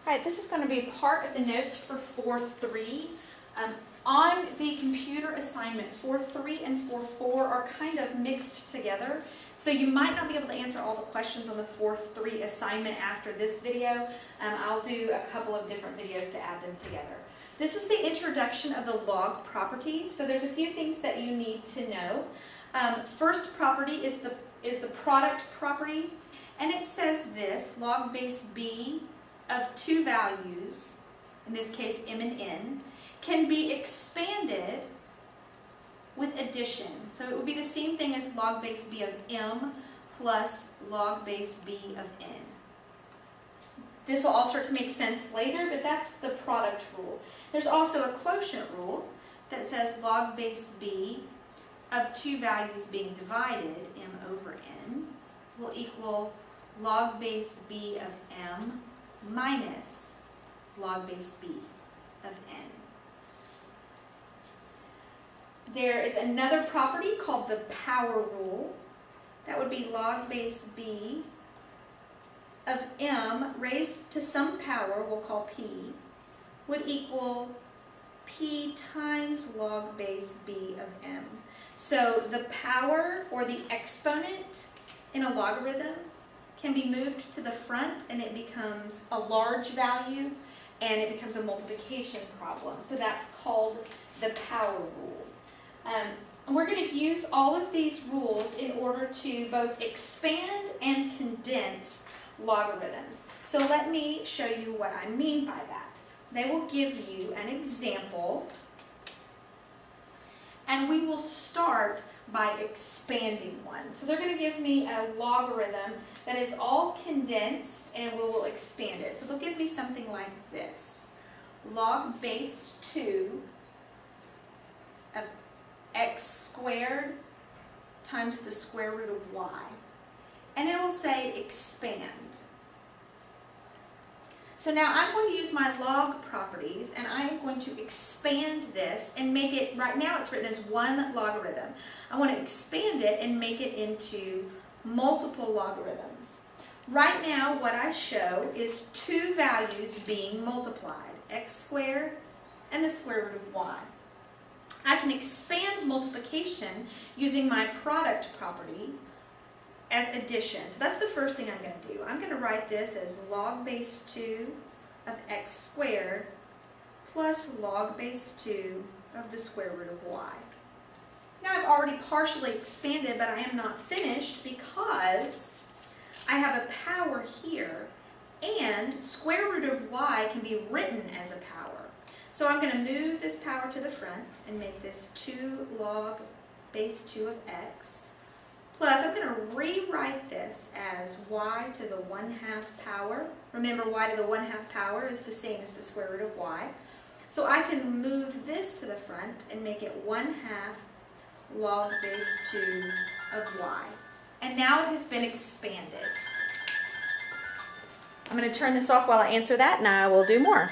All right, this is going to be part of the notes for 4.3. On the computer assignment, 4.3 and 4.4 are kind of mixed together, so you might not be able to answer all the questions on the 4.3 assignment after this video. I'll do a couple of different videos to add them together. This is the introduction of the log properties, so there's a few things that you need to know. First property is the product property, and it says this: log base b of two values, in this case m and n, can be expanded with addition. So it would be the same thing as log base b of m plus log base b of n. This will all start to make sense later, but that's the product rule. There's also a quotient rule that says log base b of two values being divided, m over n, will equal log base b of m minus log base b of n. There is another property called the power rule. That would be log base b of m raised to some power, we'll call p, would equal p times log base b of m. So the power, or the exponent in a logarithm, can be moved to the front and it becomes a large value and it becomes a multiplication problem. So that's called the power rule. We're going to use all of these rules in order to both expand and condense logarithms. So let me show you what I mean by that. They will give you an example, and we will start by expanding one. So they're going to give me a logarithm that is all condensed, and we will expand it. So they'll give me something like this: log base 2 of x squared times the square root of y. And it will say expand. So now I'm going to use my log properties, and I'm going to expand this and make it, right now it's written as one logarithm. I want to expand it and make it into multiple logarithms. Right now what I show is two values being multiplied, x squared and the square root of y. I can expand multiplication using my product property as addition. So that's the first thing I'm going to do. I'm going to write this as log base 2 of x squared plus log base 2 of the square root of y. Now I've already partially expanded, but I am not finished because I have a power here, and square root of y can be written as a power. So I'm going to move this power to the front and make this 2 log base 2 of x. Plus, I'm going to rewrite this as y to the 1/2 power. Remember, y to the 1/2 power is the same as the square root of y. So I can move this to the front and make it 1/2 log base 2 of y. And now it has been expanded. I'm going to turn this off while I answer that, and I will do more.